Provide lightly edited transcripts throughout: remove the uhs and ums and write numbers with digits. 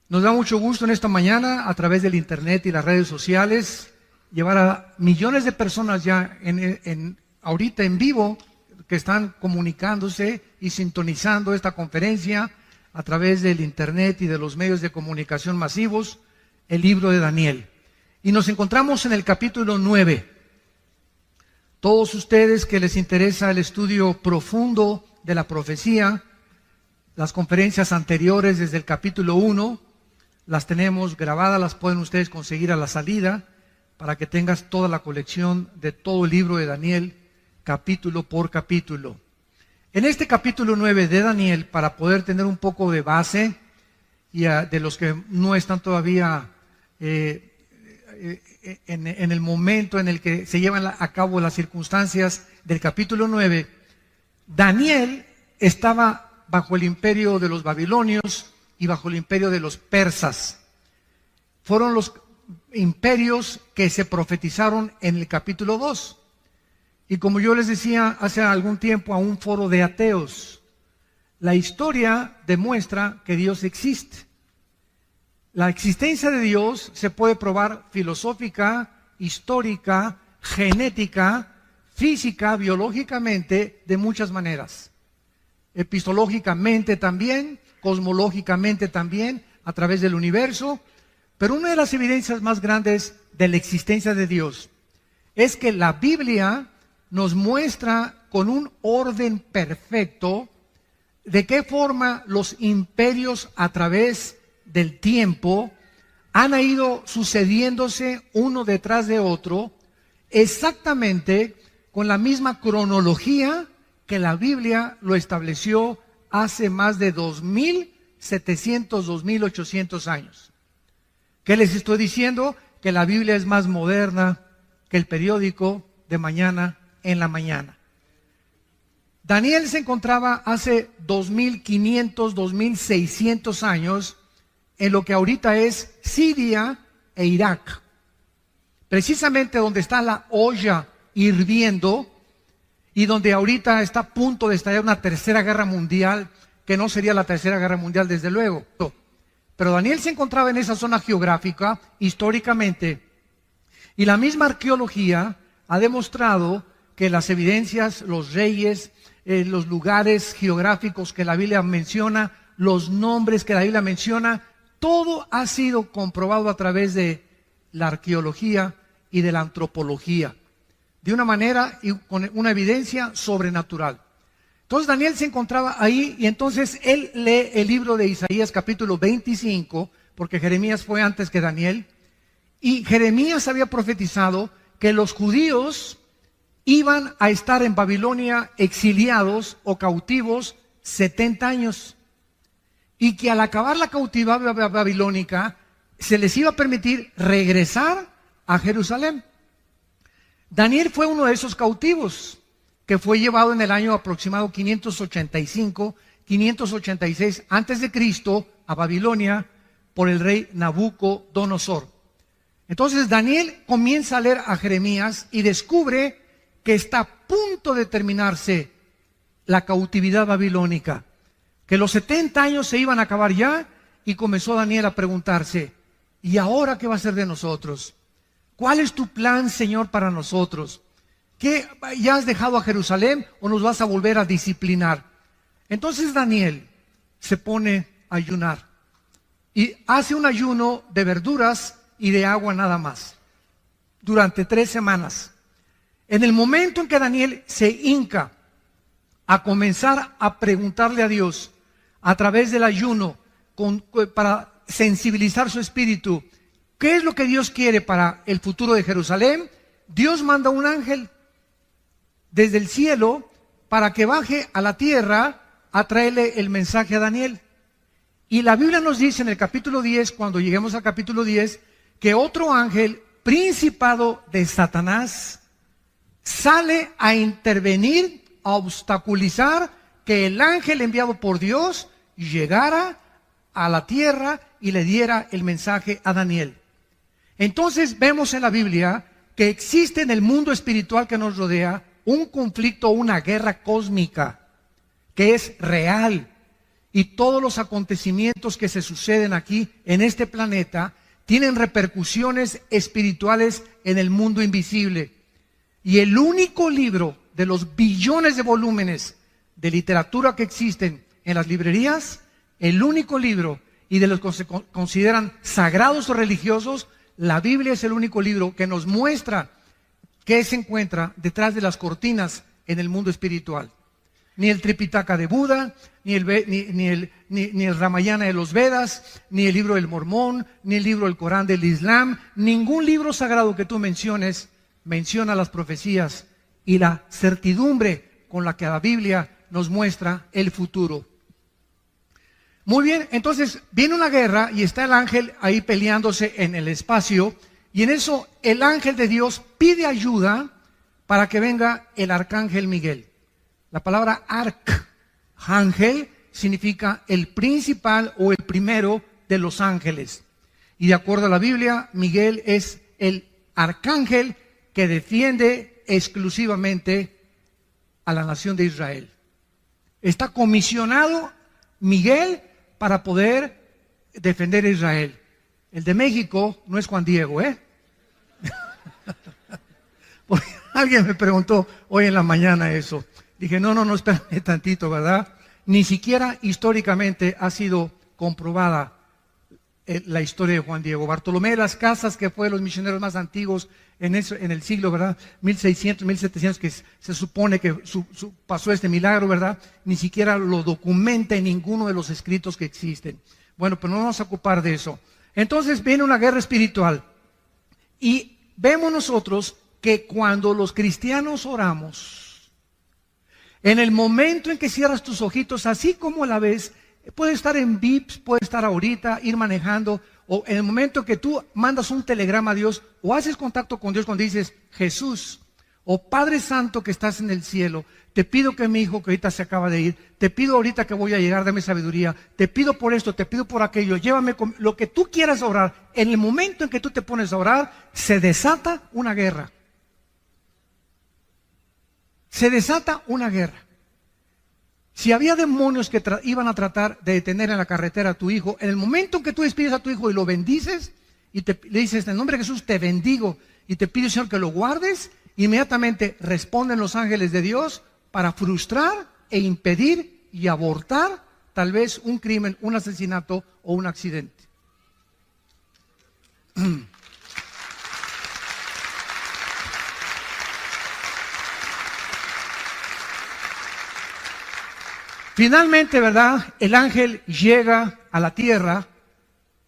Nos da mucho gusto en esta mañana, a través del internet y las redes sociales, llevar a millones de personas ya ahorita en vivo que están comunicándose y sintonizando esta conferencia a través del internet y de los medios de comunicación masivos, el libro de Daniel. Y nos encontramos en el capítulo 9. Todos ustedes que les interesa el estudio profundo de la profecía, las conferencias anteriores desde el capítulo 1, las tenemos grabadas, las pueden ustedes conseguir a la salida para que tengas toda la colección de todo el libro de Daniel, capítulo por capítulo. En este capítulo 9 de Daniel, para poder tener un poco de base, y de los que no están todavía en el momento en el que se llevan a cabo las circunstancias del capítulo 9, Daniel estaba bajo el imperio de los babilonios y bajo el imperio de los persas. Fueron los imperios que se profetizaron en el capítulo 2. Y como yo les decía hace algún tiempo a un foro de ateos, la historia demuestra que Dios existe. La existencia de Dios se puede probar filosófica, histórica, genética, física, biológicamente, de muchas maneras. Epistológicamente también, cosmológicamente también, a través del universo. Pero una de las evidencias más grandes de la existencia de Dios es que la Biblia nos muestra con un orden perfecto de qué forma los imperios a través del tiempo han ido sucediéndose uno detrás de otro, exactamente con la misma cronología que la Biblia lo estableció hace más de 2.700, 2.800 años. ¿Qué les estoy diciendo? Que la Biblia es más moderna que el periódico de mañana en la mañana. Daniel se encontraba hace 2.500, 2.600 años en lo que ahorita es Siria e Irak. Precisamente donde está la olla hirviendo y donde ahorita está a punto de estallar una tercera guerra mundial, que no sería la tercera guerra mundial desde luego. Pero Daniel se encontraba en esa zona geográfica históricamente, y la misma arqueología ha demostrado que las evidencias, los reyes, los lugares geográficos que la Biblia menciona, los nombres que la Biblia menciona, todo ha sido comprobado a través de la arqueología y de la antropología, de una manera y con una evidencia sobrenatural. Entonces Daniel se encontraba ahí y entonces él lee el libro de Isaías capítulo 25, porque Jeremías fue antes que Daniel, y Jeremías había profetizado que los judíos iban a estar en Babilonia exiliados o cautivos 70 años, y que al acabar la cautividad babilónica se les iba a permitir regresar a Jerusalén. Daniel fue uno de esos cautivos que fue llevado en el año aproximado 585, 586 antes de Cristo a Babilonia por el rey Nabucodonosor. Entonces Daniel comienza a leer a Jeremías y descubre que está a punto de terminarse la cautividad babilónica, que los 70 años se iban a acabar ya, y comenzó Daniel a preguntarse: ¿y ahora qué va a ser de nosotros? ¿Cuál es tu plan, Señor, para nosotros? ¿Qué, ya has dejado a Jerusalén o nos vas a volver a disciplinar? Entonces Daniel se pone a ayunar y hace un ayuno de verduras y de agua nada más durante 3 semanas. En el momento en que Daniel se hinca a comenzar a preguntarle a Dios a través del ayuno para sensibilizar su espíritu, ¿qué es lo que Dios quiere para el futuro de Jerusalén? Dios manda un ángel desde el cielo para que baje a la tierra a traerle el mensaje a Daniel. Y la Biblia nos dice en el capítulo 10, cuando lleguemos al capítulo 10, que otro ángel, principado de Satanás, sale a intervenir, a obstaculizar que el ángel enviado por Dios llegara a la tierra y le diera el mensaje a Daniel. Entonces vemos en la Biblia que existe en el mundo espiritual que nos rodea un conflicto, una guerra cósmica que es real Y todos los acontecimientos que se suceden aquí en este planeta tienen repercusiones espirituales en el mundo invisible. Y el único libro de los billones de volúmenes de literatura que existen en las librerías, el único libro y de los que se consideran sagrados o religiosos, la Biblia es el único libro que nos muestra qué se encuentra detrás de las cortinas en el mundo espiritual. Ni el Tripitaka de Buda, ni el Ramayana de los Vedas, ni el libro del Mormón, ni el libro del Corán del Islam, ningún libro sagrado que tú menciones menciona las profecías y la certidumbre con la que la Biblia nos muestra el futuro. Muy bien, entonces viene una guerra y está el ángel ahí peleándose en el espacio, y en eso el ángel de Dios pide ayuda para que venga el arcángel Miguel. La palabra arcángel significa el principal o el primero de los ángeles. Y de acuerdo a la Biblia, Miguel es el arcángel que defiende exclusivamente a la nación de Israel. Está comisionado Miguel para poder defender a Israel. El de México no es Juan Diego, ¿eh? Porque alguien me preguntó hoy en la mañana eso. Dije, no, espérame tantito, ¿verdad? Ni siquiera históricamente ha sido comprobada la historia de Juan Diego. Bartolomé de las Casas, que fue de los misioneros más antiguos en el siglo, ¿verdad? 1600, 1700, que se supone que pasó este milagro, ¿verdad? Ni siquiera lo documenta en ninguno de los escritos que existen. Bueno, pero no vamos a ocupar de eso. Entonces viene una guerra espiritual. Y vemos nosotros que cuando los cristianos oramos, en el momento en que cierras tus ojitos, así como a la vez, puede estar en VIPs, puede estar ahorita, ir manejando, o en el momento que tú mandas un telegrama a Dios, o haces contacto con Dios cuando dices, Jesús, o Padre Santo que estás en el cielo, te pido que mi hijo que ahorita se acaba de ir, te pido ahorita que voy a llegar, dame sabiduría, te pido por esto, te pido por aquello, llévame con lo que tú quieras orar. En el momento en que tú te pones a orar, se desata una guerra. Se desata una guerra. Si había demonios que iban a tratar de detener en la carretera a tu hijo, en el momento en que tú despides a tu hijo y lo bendices, y le dices, en el nombre de Jesús te bendigo, y te pido, Señor, que lo guardes, inmediatamente responden los ángeles de Dios para frustrar e impedir y abortar tal vez un crimen, un asesinato o un accidente. Finalmente, ¿verdad? El ángel llega a la tierra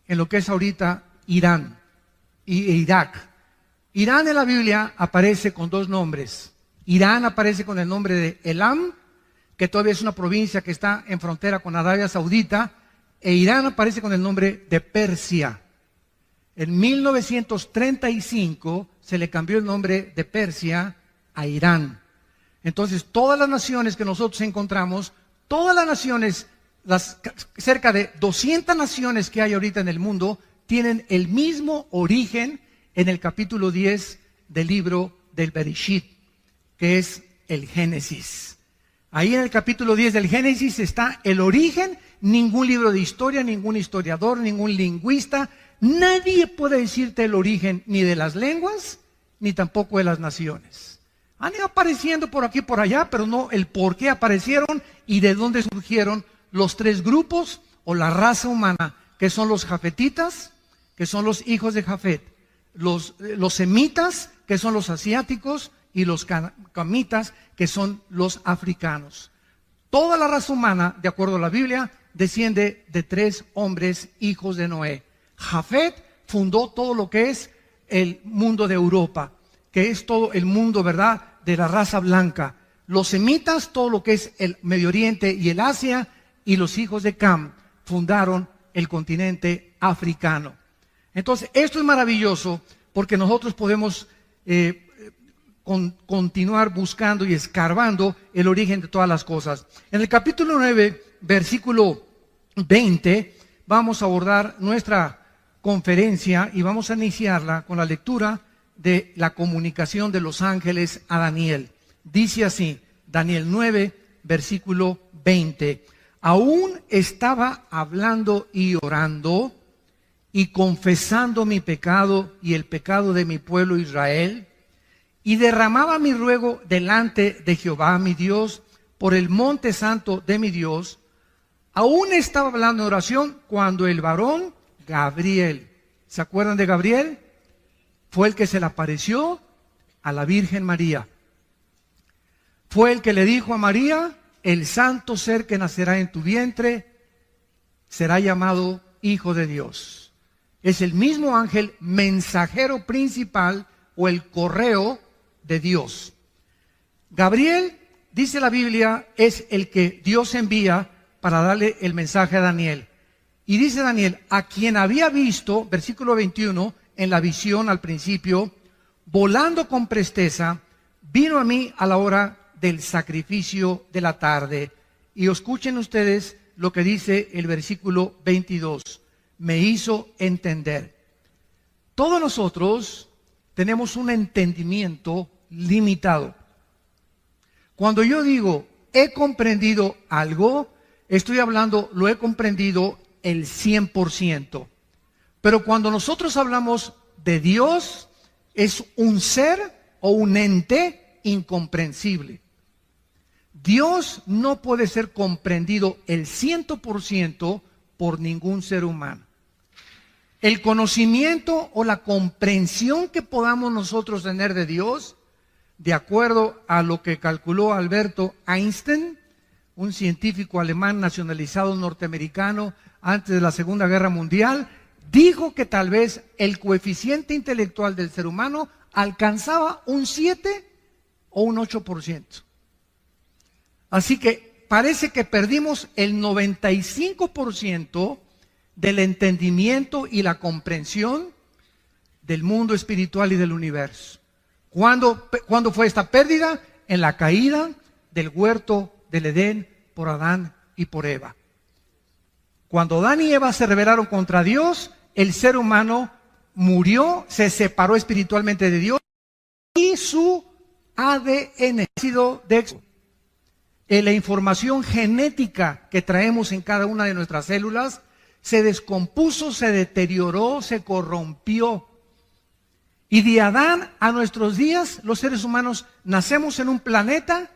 en lo que es ahorita Irán e Irak. Irán en la Biblia aparece con dos nombres. Irán aparece con el nombre de Elam, que todavía es una provincia que está en frontera con Arabia Saudita, e Irán aparece con el nombre de Persia. En 1935 se le cambió el nombre de Persia a Irán. Entonces, todas las naciones que nosotros encontramos, todas las naciones, cerca de 200 naciones que hay ahorita en el mundo, tienen el mismo origen en el capítulo 10 del libro del Bereshit, que es el Génesis. Ahí en el capítulo 10 del Génesis está el origen. Ningún libro de historia, ningún historiador, ningún lingüista, nadie puede decirte el origen ni de las lenguas, ni tampoco de las naciones. Han ido apareciendo por aquí y por allá, pero no el por qué aparecieron y de dónde surgieron los tres grupos o la raza humana, que son los jafetitas, que son los hijos de Jafet, los semitas, que son los asiáticos, y los camitas, que son los africanos. Toda la raza humana, de acuerdo a la Biblia, desciende de tres hombres, hijos de Noé. Jafet fundó todo lo que es el mundo de Europa, que es todo el mundo, ¿verdad?, de la raza blanca. Los semitas, todo lo que es el Medio Oriente y el Asia, y los hijos de Cam fundaron el continente africano. Entonces, esto es maravilloso porque nosotros podemos continuar buscando y escarbando el origen de todas las cosas. En el capítulo 9, versículo 20, vamos a abordar nuestra conferencia y vamos a iniciarla con la lectura de la comunicación de los ángeles a Daniel. Dice así, Daniel 9, versículo 20. aún estaba hablando y orando y confesando mi pecado y el pecado de mi pueblo Israel, y derramaba mi ruego delante de Jehová mi Dios por el monte santo de mi Dios, aún estaba hablando en oración cuando el varón Gabriel, ¿se acuerdan de Gabriel? Fue el que se le apareció a la Virgen María. Fue el que le dijo a María: el santo ser que nacerá en tu vientre será llamado Hijo de Dios. Es el mismo ángel mensajero principal o el correo de Dios. Gabriel, dice la Biblia, es el que Dios envía para darle el mensaje a Daniel. Y dice Daniel: a quien había visto, versículo 21, en la visión al principio, volando con presteza, vino a mí a la hora del sacrificio de la tarde. Y escuchen ustedes lo que dice el versículo 22. Me hizo entender. Todos nosotros tenemos un entendimiento limitado. Cuando yo digo he comprendido algo, estoy hablando, lo he comprendido el 100%. Pero cuando nosotros hablamos de Dios, es un ser o un ente incomprensible. Dios no puede ser comprendido el 100% por ningún ser humano. El conocimiento o la comprensión que podamos nosotros tener de Dios, de acuerdo a lo que calculó Alberto Einstein, un científico alemán nacionalizado norteamericano antes de la Segunda Guerra Mundial, dijo que tal vez el coeficiente intelectual del ser humano alcanzaba un 7 o un 8%. Así que parece que perdimos el 95% del entendimiento y la comprensión del mundo espiritual y del universo. ¿Cuándo fue esta pérdida? En la caída del huerto del Edén por Adán y por Eva. Cuando Adán y Eva se rebelaron contra Dios, el ser humano murió, se separó espiritualmente de Dios y su ADN, ácido de la información genética que traemos en cada una de nuestras células, se descompuso, se deterioró, se corrompió. Y de Adán a nuestros días, los seres humanos nacemos en un planeta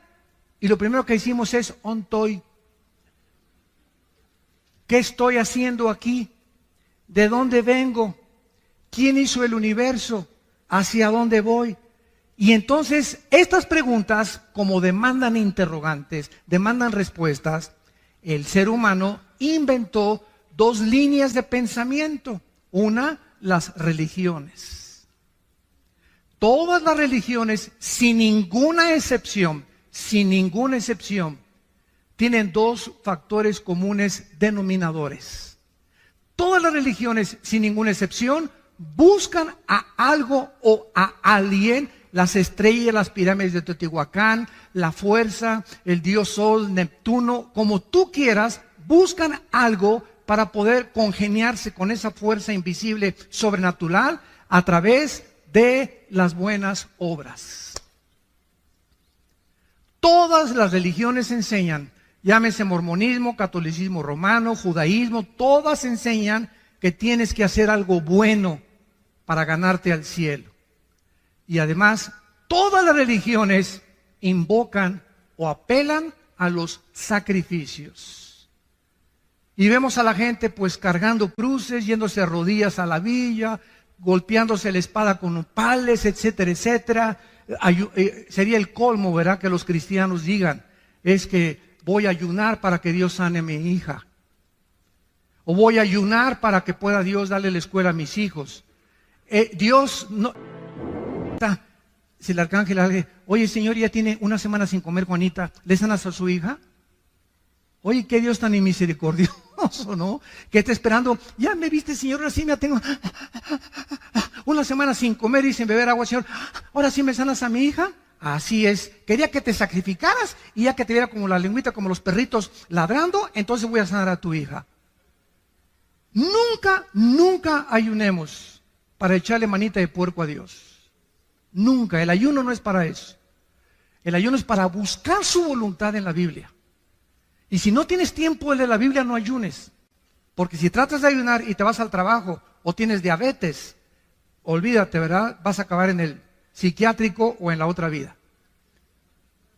y lo primero que hicimos es ontoy. ¿Qué estoy haciendo aquí? ¿De dónde vengo? ¿Quién hizo el universo? ¿Hacia dónde voy? Y entonces estas preguntas, como demandan interrogantes, demandan respuestas, el ser humano inventó dos líneas de pensamiento. Una, las religiones. Todas las religiones, sin ninguna excepción, tienen dos factores comunes denominadores. Todas las religiones, sin ninguna excepción, buscan a algo o a alguien, las estrellas, las pirámides de Teotihuacán, la fuerza, el dios Sol, Neptuno, como tú quieras, buscan algo para poder congeniarse con esa fuerza invisible sobrenatural a través de las buenas obras. Todas las religiones enseñan, llámese mormonismo, catolicismo romano, judaísmo, todas enseñan que tienes que hacer algo bueno para ganarte al cielo. Y además, todas las religiones invocan o apelan a los sacrificios. Y vemos a la gente pues cargando cruces, yéndose a rodillas a la villa, golpeándose la espada con pales, etcétera, etcétera. Sería el colmo, ¿verdad?, que los cristianos digan, es que voy a ayunar para que Dios sane a mi hija. O voy a ayunar para que pueda Dios darle la escuela a mis hijos. Dios no... Si el arcángel le dice, oye señor, ya tiene una semana sin comer Juanita, ¿le sanas a su hija? Oye, qué Dios tan misericordioso, ¿no? Que está esperando, ya me viste señor, ahora sí me tengo una semana sin comer y sin beber agua, señor, ahora sí me sanas a mi hija. Así es, quería que te sacrificaras y ya que te viera como la lengüita, como los perritos ladrando, entonces voy a sanar a tu hija. Nunca ayunemos para echarle manita de puerco a Dios. Nunca, el ayuno no es para eso. El ayuno es para buscar su voluntad en la Biblia. Y si no tienes tiempo de la Biblia, no ayunes. Porque si tratas de ayunar y te vas al trabajo o tienes diabetes, olvídate, ¿verdad? Vas a acabar en el psiquiátrico o en la otra vida.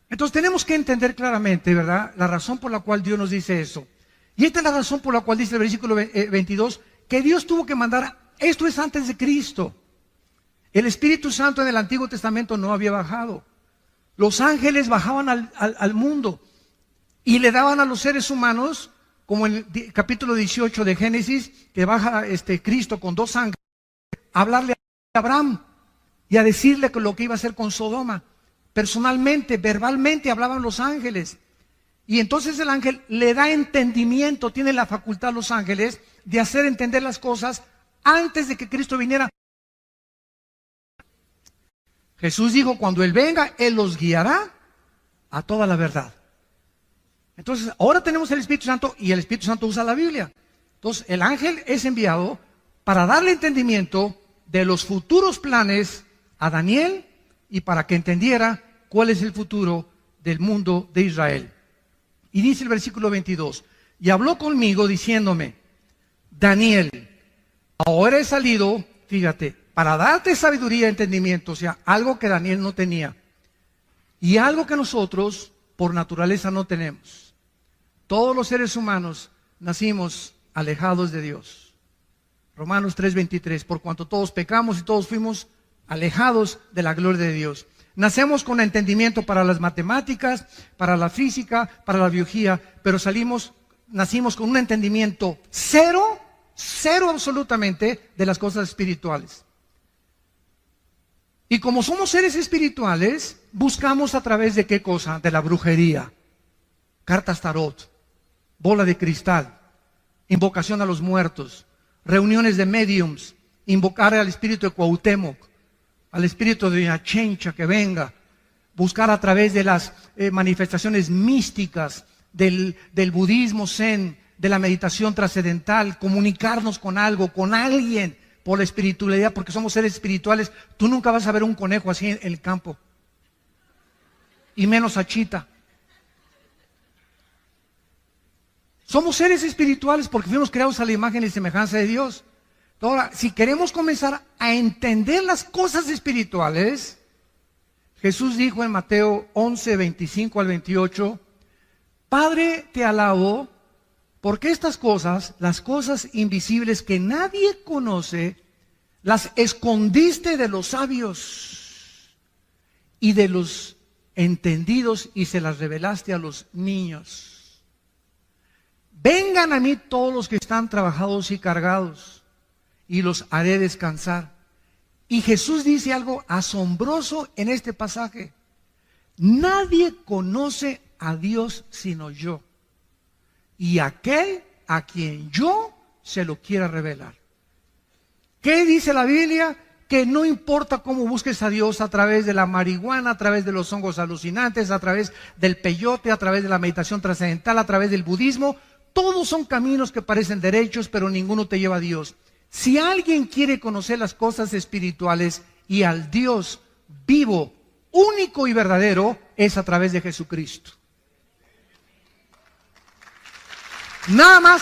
Entonces tenemos que entender claramente, ¿verdad?, la razón por la cual Dios nos dice eso. Y esta es la razón por la cual dice el versículo 22, que Dios tuvo que mandar, esto es antes de Cristo. El Espíritu Santo en el Antiguo Testamento no había bajado. Los ángeles bajaban al mundo y le daban a los seres humanos, como en el capítulo 18 de Génesis, que baja Cristo con 2 ángeles, a hablarle a Abraham y a decirle lo que iba a hacer con Sodoma. Personalmente, verbalmente hablaban los ángeles. Y entonces el ángel le da entendimiento, tiene la facultad los ángeles de hacer entender las cosas antes de que Cristo viniera. Jesús dijo, cuando Él venga, Él los guiará a toda la verdad. Entonces, ahora tenemos el Espíritu Santo y el Espíritu Santo usa la Biblia. Entonces, el ángel es enviado para darle entendimiento de los futuros planes a Daniel y para que entendiera cuál es el futuro del mundo de Israel. Y dice el versículo 22, y habló conmigo diciéndome, Daniel, ahora he salido, fíjate, para darte sabiduría y entendimiento, o sea, algo que Daniel no tenía, y algo que nosotros por naturaleza no tenemos. Todos los seres humanos nacimos alejados de Dios. Romanos 3:23, por cuanto todos pecamos y todos fuimos alejados de la gloria de Dios. Nacemos con entendimiento para las matemáticas, para la física, para la biología, pero nacimos con un entendimiento cero absolutamente de las cosas espirituales. Y como somos seres espirituales, buscamos a través de ¿qué cosa? De la brujería, cartas tarot, bola de cristal, invocación a los muertos, reuniones de mediums, invocar al espíritu de Cuauhtémoc, al espíritu de Achencha que venga, buscar a través de las manifestaciones místicas del budismo zen, de la meditación trascendental, comunicarnos con algo, con alguien, por la espiritualidad, porque somos seres espirituales. Tú nunca vas a ver un conejo así en el campo, y menos a Chita. Somos seres espirituales porque fuimos creados a la imagen y semejanza de Dios. Ahora, si queremos comenzar a entender las cosas espirituales, Jesús dijo en Mateo 11, 25 al 28, Padre, te alabo, porque estas cosas, las cosas invisibles que nadie conoce, las escondiste de los sabios y de los entendidos y se las revelaste a los niños. Vengan a mí todos los que están trabajados y cargados, y los haré descansar. Y Jesús dice algo asombroso en este pasaje. Nadie conoce a Dios sino yo, y aquel a quien yo se lo quiera revelar. ¿Qué dice la Biblia? Que no importa cómo busques a Dios, a través de la marihuana, a través de los hongos alucinantes, a través del peyote, a través de la meditación trascendental, a través del budismo, todos son caminos que parecen derechos, pero ninguno te lleva a Dios. Si alguien quiere conocer las cosas espirituales y al Dios vivo, único y verdadero, es a través de Jesucristo. Nada más.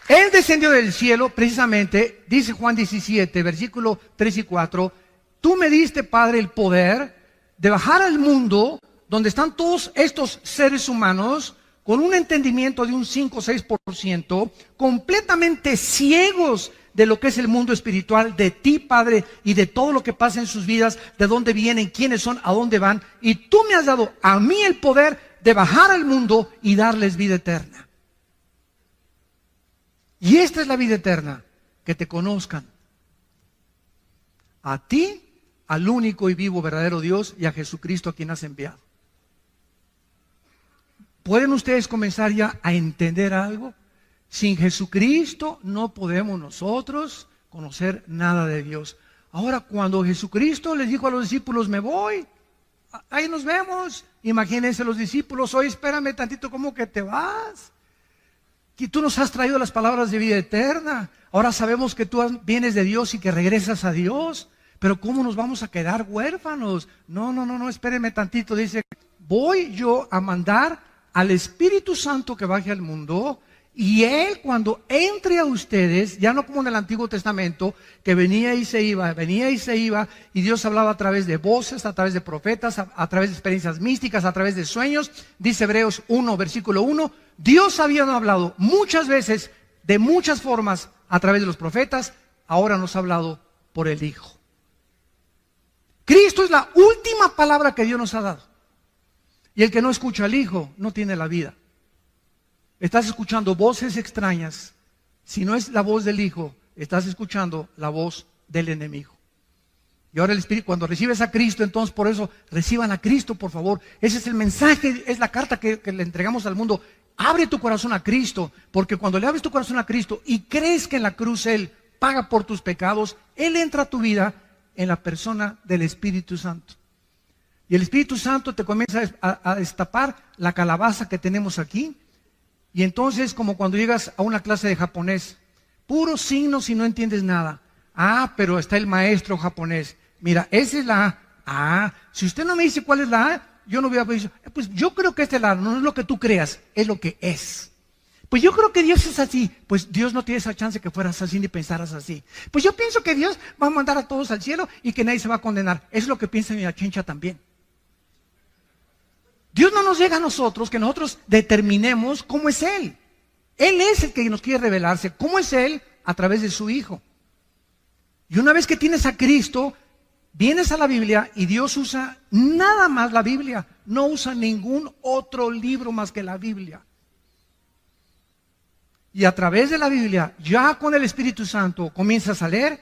Él descendió del cielo, precisamente, dice Juan 17, versículo 3 y 4, tú me diste, Padre, el poder de bajar al mundo donde están todos estos seres humanos con un entendimiento de un 5 o 6%, completamente ciegos de lo que es el mundo espiritual, de ti, Padre, y de todo lo que pasa en sus vidas, de dónde vienen, quiénes son, a dónde van. Y tú me has dado a mí el poder de bajar al mundo y darles vida eterna. Y esta es la vida eterna, que te conozcan. A ti, al único y vivo verdadero Dios, y a Jesucristo a quien has enviado. ¿Pueden ustedes comenzar ya a entender algo? Sin Jesucristo no podemos nosotros conocer nada de Dios. Ahora, cuando Jesucristo les dijo a los discípulos, me voy, ahí nos vemos. Imagínense los discípulos, oye, espérame tantito, ¿cómo que te vas? Que tú nos has traído las palabras de vida eterna. Ahora sabemos que tú vienes de Dios y que regresas a Dios. pero ¿cómo nos vamos a quedar huérfanos? No, espérenme tantito. Dice, voy yo a mandar al Espíritu Santo que baje al mundo, y Él cuando entre a ustedes, ya no como en el Antiguo Testamento, que venía y se iba, y Dios hablaba a través de voces, a través de profetas, a través de experiencias místicas, a través de sueños. Dice Hebreos 1, versículo 1, Dios había hablado muchas veces, de muchas formas, a través de los profetas, ahora nos ha hablado por el Hijo. Cristo es la última palabra que Dios nos ha dado. Y el que no escucha al Hijo no tiene la vida. Estás escuchando voces extrañas. Si no es la voz del Hijo, estás escuchando la voz del enemigo. Y ahora el Espíritu, cuando recibes a Cristo, entonces por eso reciban a Cristo, por favor. Ese es el mensaje, es la carta que le entregamos al mundo. Abre tu corazón a Cristo, porque cuando le abres tu corazón a Cristo y crees que en la cruz Él paga por tus pecados, Él entra a tu vida en la persona del Espíritu Santo. Y el Espíritu Santo te comienza a destapar la calabaza que tenemos aquí. Y entonces, como cuando llegas a una clase de japonés, puros signos y no entiendes nada. Ah, pero está el maestro japonés. Mira, esa es la A. Ah, si usted no me dice cuál es la A, yo no voy a decir, pues yo creo que esta es la A. No es lo que tú creas, es lo que es. Pues yo creo que Dios es así. Pues Dios no tiene esa chance que fueras así ni pensaras así. Pues yo pienso que Dios va a mandar a todos al cielo y que nadie se va a condenar. Es lo que piensa mi achincha también. Dios no nos llega a nosotros que nosotros determinemos cómo es Él. Él es el que nos quiere revelarse. ¿Cómo es Él? A través de su Hijo. Y una vez que tienes a Cristo, vienes a la Biblia y Dios usa nada más la Biblia. No usa ningún otro libro más que la Biblia. Y a través de la Biblia, ya con el Espíritu Santo, comienzas a leer.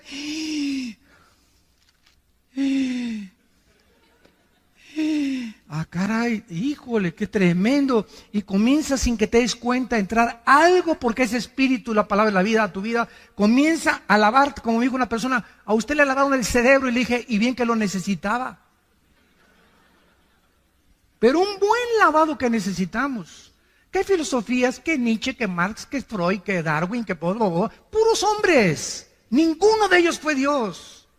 Ah, caray, híjole, qué tremendo. Y comienza sin que te des cuenta a entrar algo, porque ese espíritu, la palabra de la vida, a tu vida, comienza a lavarte, como dijo una persona, a usted le lavaron el cerebro y le dije, y bien que lo necesitaba. Pero un buen lavado que necesitamos. ¿Qué filosofías? ¿Qué Nietzsche? ¿Qué Marx? ¿Qué Freud? ¿Qué Darwin? ¿Qué puros hombres? Ninguno de ellos fue Dios.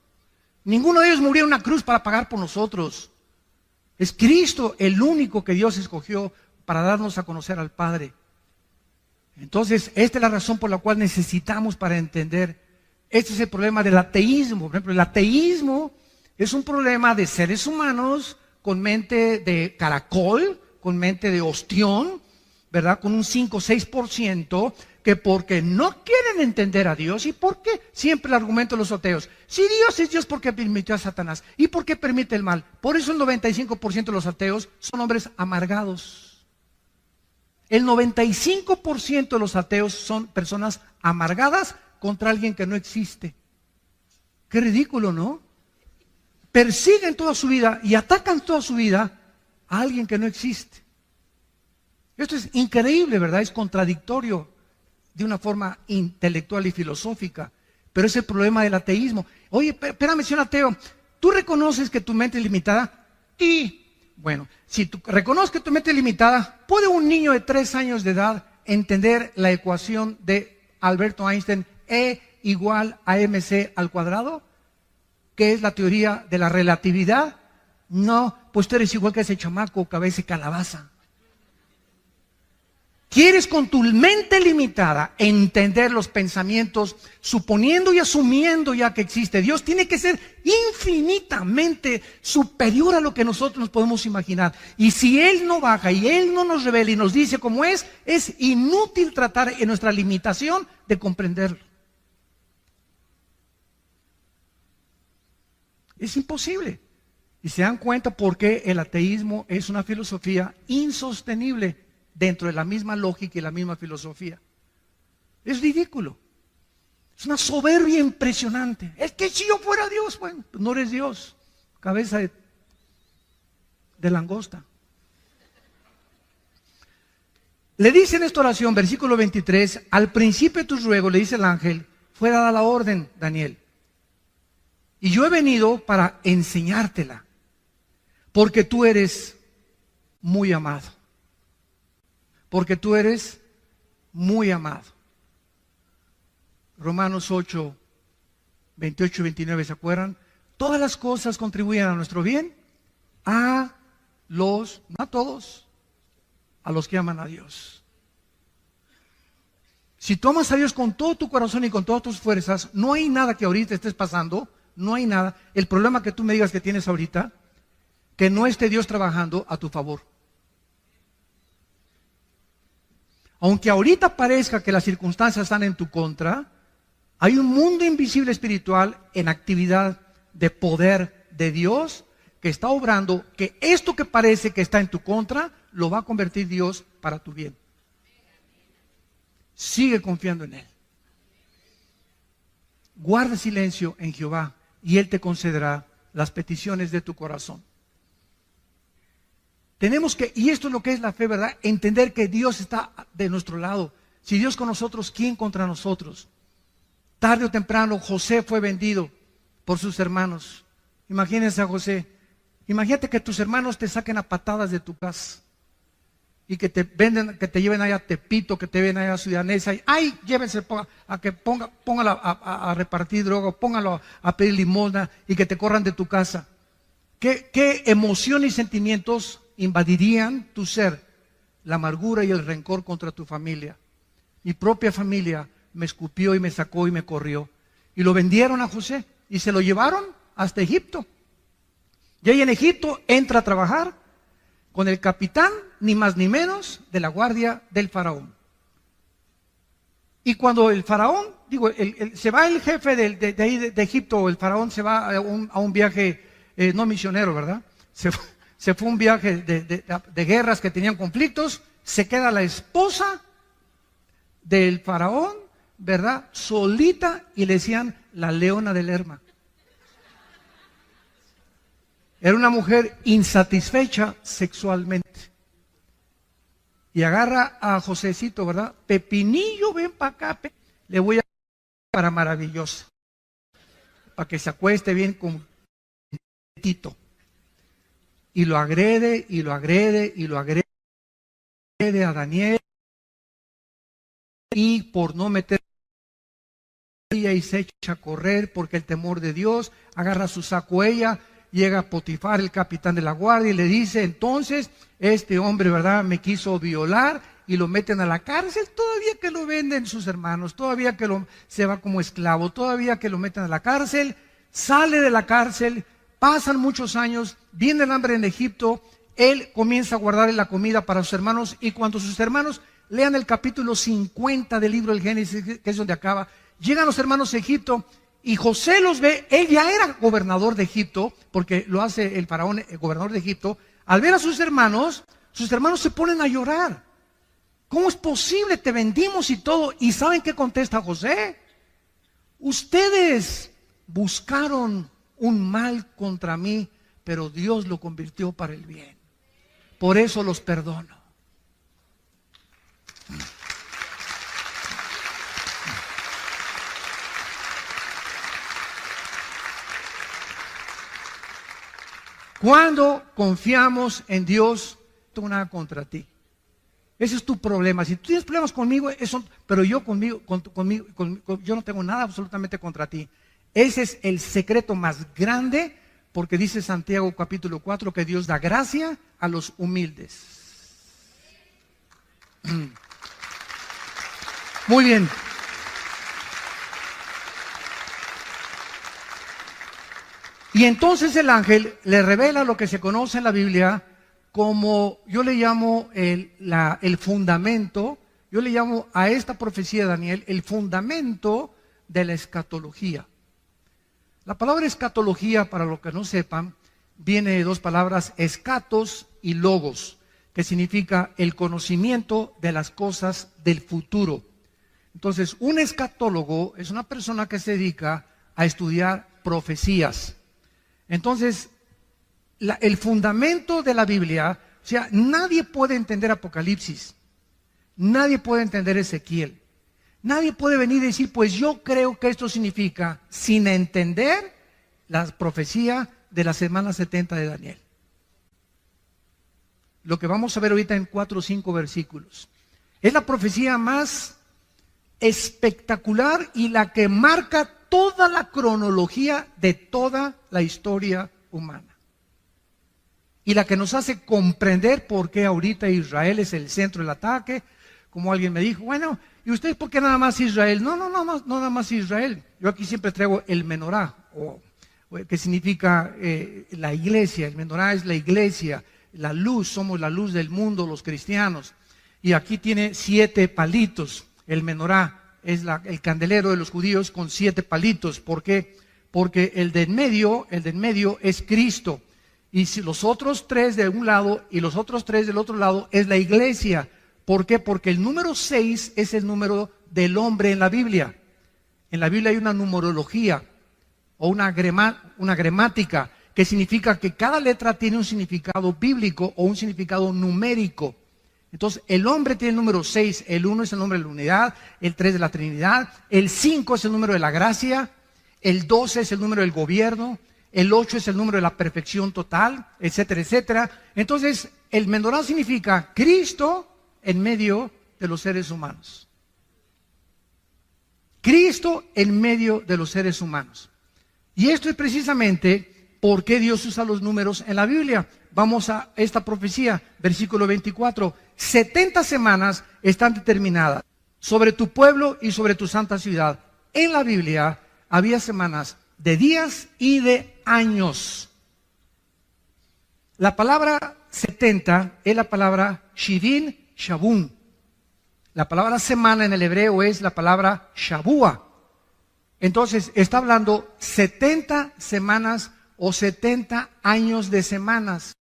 Ninguno de ellos murió en una cruz para pagar por nosotros. Es Cristo el único que Dios escogió para darnos a conocer al Padre. Entonces, esta es la razón por la cual necesitamos para entender. Este es el problema del ateísmo. Por ejemplo, el ateísmo es un problema de seres humanos con mente de caracol, con mente de ostión, ¿verdad? Con un 5 o 6%, que porque no quieren entender a Dios. ¿Y por qué? Siempre el argumento de los ateos. Si Dios es Dios, ¿por qué permitió a Satanás? ¿Y por qué permite el mal? Por eso el 95% de los ateos son hombres amargados. El 95% de los ateos son personas amargadas contra alguien que no existe. Qué ridículo, ¿no? Persiguen toda su vida y atacan toda su vida a alguien que no existe. Esto es increíble, ¿verdad? Es contradictorio de una forma intelectual y filosófica, pero es el problema del ateísmo. Oye, espérame, señor ateo, ¿tú reconoces que tu mente es limitada? Sí. Bueno, si tú reconoces que tu mente es limitada, ¿puede un niño de 3 años de edad entender la ecuación de Alberto Einstein, E igual a mc al cuadrado? ¿Qué es la teoría de la relatividad? No, pues tú eres igual que ese chamaco, cabeza y calabaza. ¿Quieres con tu mente limitada entender los pensamientos, suponiendo y asumiendo ya que existe Dios? Tiene que ser infinitamente superior a lo que nosotros nos podemos imaginar. Y si Él no baja y Él no nos revela y nos dice cómo es inútil tratar en nuestra limitación de comprenderlo. Es imposible. Y se dan cuenta por qué el ateísmo es una filosofía insostenible dentro de la misma lógica y la misma filosofía. Es ridículo. Es una soberbia impresionante. Es que si yo fuera Dios, bueno, pues no eres Dios. Cabeza de langosta. Le dice en esta oración, versículo 23, al principio de tus ruegos, le dice el ángel, fue dada la orden, Daniel. Y yo he venido para enseñártela, porque tú eres muy amado. Porque tú eres muy amado. Romanos 8, 28 y 29, ¿se acuerdan? todas las cosas contribuyen a nuestro bien, a los, no a todos, a los que aman a Dios. Si tú amas a Dios con todo tu corazón y con todas tus fuerzas, no hay nada que ahorita estés pasando, no hay nada. El problema que tú me digas que tienes ahorita, que no esté Dios trabajando a tu favor. Aunque ahorita parezca que las circunstancias están en tu contra, hay un mundo invisible espiritual en actividad de poder de Dios que está obrando, que esto que parece que está en tu contra, lo va a convertir Dios para tu bien. Sigue confiando en Él. Guarda silencio en Jehová y Él te concederá las peticiones de tu corazón. Tenemos que, y esto es lo que es la fe, ¿verdad? Entender que Dios está de nuestro lado. Si Dios con nosotros, ¿quién contra nosotros? Tarde o temprano José fue vendido por sus hermanos. Imagínense a José. Imagínate que tus hermanos te saquen a patadas de tu casa y que te venden, que te lleven allá a Tepito, que te lleven allá a Ciudad Neza. ¡Ay, llévense a que póngalo a repartir droga, póngalo a pedir limosna y que te corran de tu casa! ¿Qué emoción y sentimientos invadirían tu ser? La amargura y el rencor contra tu familia. Mi propia familia me escupió y me sacó y me corrió. Y lo vendieron a José y se lo llevaron hasta Egipto. Y ahí en Egipto entra a trabajar con el capitán, ni más ni menos, de la guardia del faraón. Y cuando el faraón, se va el jefe de ahí de Egipto, el faraón se va a un viaje, no misionero, ¿verdad? Se fue un viaje de guerras que tenían conflictos, se queda la esposa del faraón, ¿verdad? Solita, y le decían la leona del Lerma. Era una mujer insatisfecha sexualmente. Y agarra a Josecito, ¿verdad? Pepinillo, ven para acá, le voy a para maravillosa, para que se acueste bien con Tito. Y lo agrede, y lo agrede, y lo agrede a Daniel. Y por no meter y se echa a correr porque el temor de Dios, agarra su saco ella, llega a Potifar, el capitán de la guardia, y le dice: entonces, este hombre, ¿verdad?, me quiso violar, y lo meten a la cárcel, todavía que lo venden sus hermanos, todavía que se va como esclavo, todavía que lo meten a la cárcel, sale de la cárcel, pasan muchos años, viene el hambre en Egipto, él comienza a guardar la comida para sus hermanos, y cuando sus hermanos lean el capítulo 50 del libro del Génesis, que es donde acaba, llegan los hermanos a Egipto, y José los ve. Él ya era gobernador de Egipto, porque lo hace el faraón, el gobernador de Egipto. Al ver a sus hermanos se ponen a llorar. ¿Cómo es posible? Te vendimos y todo. ¿Y saben qué contesta José? Ustedes buscaron un mal contra mí, pero Dios lo convirtió para el bien. Por eso los perdono. Cuando confiamos en Dios, no tengo nada contra ti. Ese es tu problema. Si tú tienes problemas conmigo, pero yo yo no tengo nada absolutamente contra ti. Ese es el secreto más grande, porque dice Santiago capítulo 4 que Dios da gracia a los humildes. Muy bien. Y entonces el ángel le revela lo que se conoce en la Biblia como, yo le llamo el fundamento, yo le llamo a esta profecía de Daniel el fundamento de la escatología. La palabra escatología, para los que no sepan, viene de dos palabras, escatos y logos, que significa el conocimiento de las cosas del futuro. Entonces, un escatólogo es una persona que se dedica a estudiar profecías. Entonces, el fundamento de la Biblia, o sea, nadie puede entender Apocalipsis, nadie puede entender Ezequiel, nadie puede venir y decir, pues yo creo que esto significa, sin entender la profecía de la semana 70 de Daniel. Lo que vamos a ver ahorita en 4 o 5 versículos. Es la profecía más espectacular y la que marca toda la cronología de toda la historia humana. Y la que nos hace comprender por qué ahorita Israel es el centro del ataque. Como alguien me dijo, bueno, ¿y ustedes por qué nada más Israel? No nada más Israel. Yo aquí siempre traigo el menorá, que significa la iglesia. El menorá es la iglesia, la luz, somos la luz del mundo, los cristianos. Y aquí tiene 7 palitos. El menorá es el candelero de los judíos con 7 palitos. ¿Por qué? Porque el de en medio es Cristo. Y si los otros 3 de un lado y los otros 3 del otro lado es la iglesia. ¿Por qué? Porque el número 6 es el número del hombre en la Biblia. En la Biblia hay una numerología o una gramática que significa que cada letra tiene un significado bíblico o un significado numérico. Entonces, el hombre tiene el número 6, el 1 es el nombre de la unidad, el 3 de la Trinidad, el 5 es el número de la gracia, el 12 es el número del gobierno, el 8 es el número de la perfección total, etcétera, etcétera. Entonces, el menorá significa Cristo en medio de los seres humanos. Cristo en medio de los seres humanos. Y esto es precisamente por qué Dios usa los números en la Biblia. Vamos a esta profecía, versículo 24. 70 semanas están determinadas sobre tu pueblo y sobre tu santa ciudad. En la Biblia había semanas de días y de años. La palabra 70 es la palabra Shivin Shabun. La palabra semana en el hebreo es la palabra Shabua. Entonces está hablando 70 semanas o 70 años de semanas.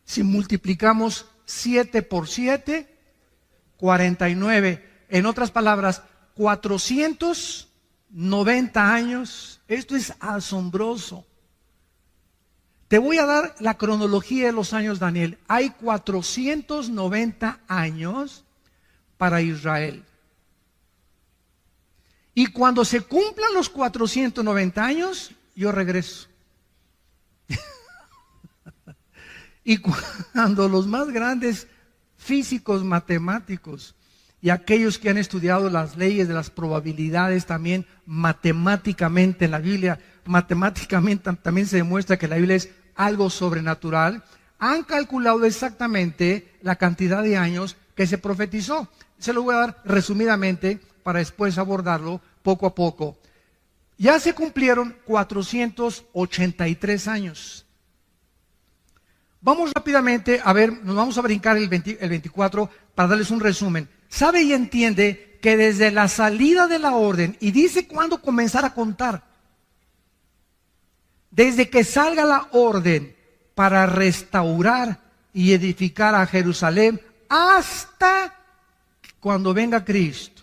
Si multiplicamos 7 por 7, 49. En otras palabras, 490 años. Esto es asombroso. Te voy a dar la cronología de los años, Daniel. Hay 490 años para Israel. Y cuando se cumplan los 490 años, yo regreso. Y cuando los más grandes físicos, matemáticos y aquellos que han estudiado las leyes de las probabilidades también matemáticamente en la Biblia, matemáticamente también se demuestra que la Biblia es algo sobrenatural, han calculado exactamente la cantidad de años que se profetizó. Se lo voy a dar resumidamente para después abordarlo poco a poco. Ya se cumplieron 483 años. Vamos rápidamente a ver, nos vamos a brincar el 24 para darles un resumen. Sabe y entiende que desde la salida de la orden, y dice cuándo comenzar a contar, desde que salga la orden para restaurar y edificar a Jerusalén hasta cuando venga Cristo,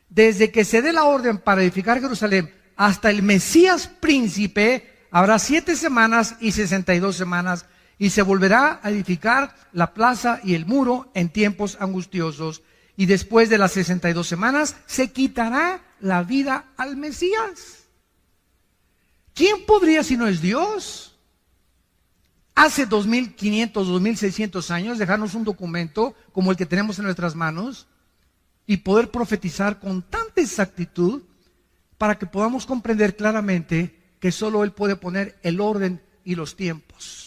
desde que se dé la orden para edificar Jerusalén hasta el Mesías príncipe, habrá 7 semanas y 62 semanas, y se volverá a edificar la plaza y el muro en tiempos angustiosos. Y después de las 62 semanas se quitará la vida al Mesías. ¿Quién podría si no es Dios? Hace 2500, 2600 años dejarnos un documento como el que tenemos en nuestras manos y poder profetizar con tanta exactitud para que podamos comprender claramente que solo Él puede poner el orden y los tiempos.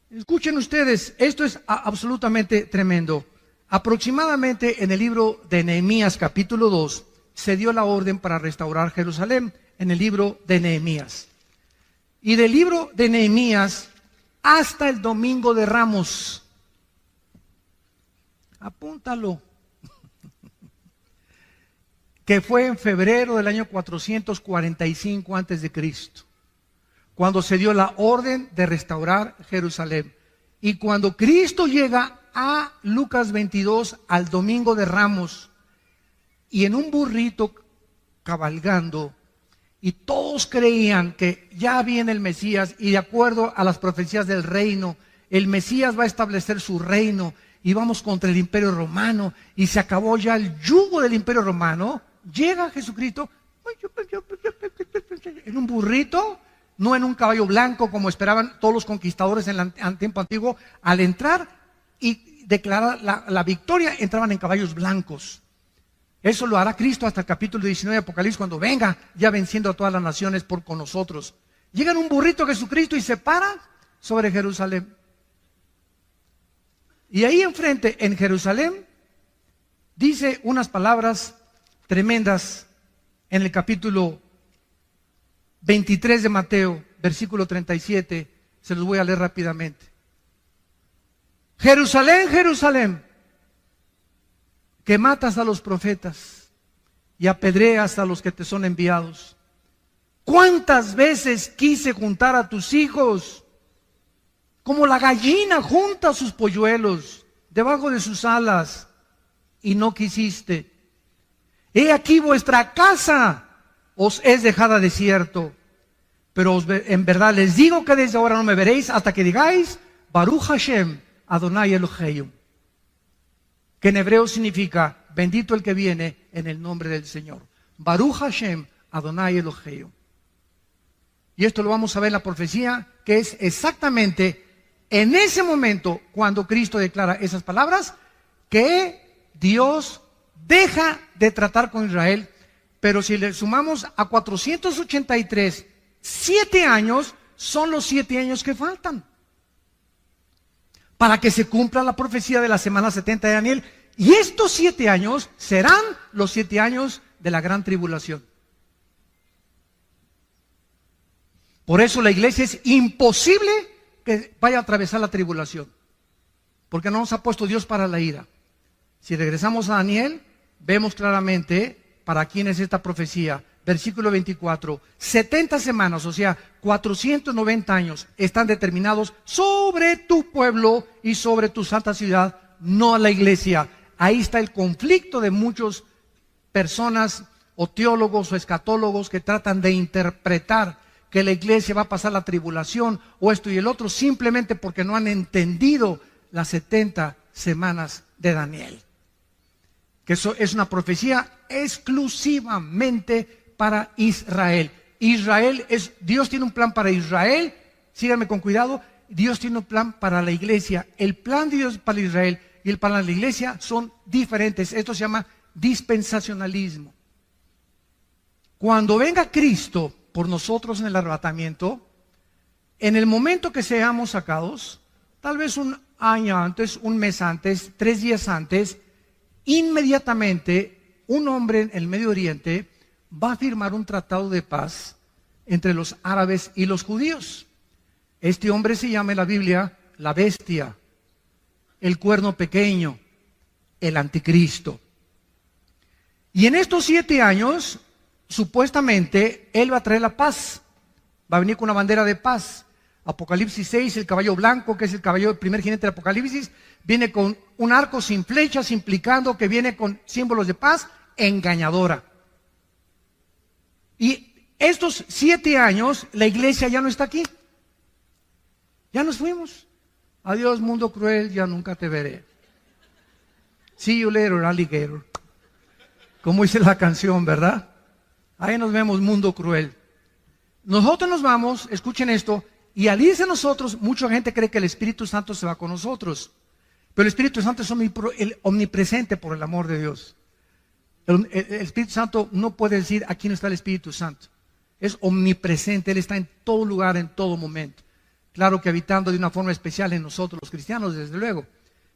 Escuchen ustedes, esto es absolutamente tremendo. Aproximadamente en el libro de Nehemías capítulo 2 se dio la orden para restaurar Jerusalén, en el libro de Nehemías. Y del libro de Nehemías hasta el domingo de Ramos. Apúntalo. Que fue en febrero del año 445 antes de Cristo, cuando se dio la orden de restaurar Jerusalén. Y cuando Cristo llega a Lucas 22 al domingo de Ramos, y en un burrito cabalgando, y todos creían que ya viene el Mesías, y de acuerdo a las profecías del reino, el Mesías va a establecer su reino, y vamos contra el imperio romano, y se acabó ya el yugo del imperio romano. Llega Jesucristo en un burrito, no en un caballo blanco como esperaban todos los conquistadores en el tiempo antiguo. Al entrar y declarar la victoria, entraban en caballos blancos. Eso lo hará Cristo hasta el capítulo 19 de Apocalipsis, cuando venga ya venciendo a todas las naciones con nosotros. Llega en un burrito Jesucristo y se para sobre Jerusalén. Y ahí enfrente, en Jerusalén, dice unas palabras tremendas en el capítulo 23 de Mateo, versículo 37. Se los voy a leer rápidamente. Jerusalén, Jerusalén, que matas a los profetas y apedreas a los que te son enviados. ¿Cuántas veces quise juntar a tus hijos, como la gallina junta sus polluelos debajo de sus alas, y no quisiste? He aquí vuestra casa os es dejada desierto. Pero en verdad les digo que desde ahora no me veréis hasta que digáis Baruch Hashem Adonai Eloheinu, que en hebreo significa bendito el que viene en el nombre del Señor. Baruch Hashem Adonai Eloheinu. Y esto lo vamos a ver en la profecía, que es exactamente en ese momento cuando Cristo declara esas palabras, que Dios deja de tratar con Israel. Pero si le sumamos a 483, 7 años son los 7 años que faltan para que se cumpla la profecía de la semana 70 de Daniel. Y estos 7 años serán los 7 años de la gran tribulación. Por eso la iglesia es imposible que vaya a atravesar la tribulación, porque no nos ha puesto Dios para la ira. Si regresamos a Daniel, vemos claramente para quién es esta profecía. Versículo 24, 70 semanas, o sea, 490 años, están determinados sobre tu pueblo y sobre tu santa ciudad, no a la iglesia. Ahí está el conflicto de muchas personas, o teólogos o escatólogos, que tratan de interpretar que la iglesia va a pasar la tribulación, o esto y el otro, simplemente porque no han entendido las 70 semanas de Daniel. Que eso es una profecía exclusivamente para Israel. Dios tiene un plan para Israel. Síganme con cuidado. Dios tiene un plan para la iglesia. El plan de Dios para Israel y el plan para la iglesia son diferentes. Esto se llama dispensacionalismo. Cuando venga Cristo por nosotros en el arrebatamiento, en el momento que seamos sacados, tal vez un año antes, un mes antes, 3 días antes, inmediatamente un hombre en el Medio Oriente va a firmar un tratado de paz entre los árabes y los judíos. Este hombre se llama en la Biblia la bestia, el cuerno pequeño, el anticristo. Y en estos 7 años, supuestamente, él va a traer la paz. Va a venir con una bandera de paz. Apocalipsis 6, el caballo blanco, que es el caballo del primer jinete del Apocalipsis, viene con un arco sin flechas, implicando que viene con símbolos de paz engañadora. Y estos 7 años, la iglesia ya no está aquí. Ya nos fuimos. Adiós, mundo cruel, ya nunca te veré. See you later, alligator. Como dice la canción, ¿verdad? Ahí nos vemos, mundo cruel. Nosotros nos vamos, escuchen esto, y al irse nosotros, mucha gente cree que el Espíritu Santo se va con nosotros. Pero el Espíritu Santo es omnipresente por el amor de Dios. El Espíritu Santo no puede decir aquí no está el Espíritu Santo. Es omnipresente, Él está en todo lugar, en todo momento. Claro que habitando de una forma especial en nosotros los cristianos, desde luego.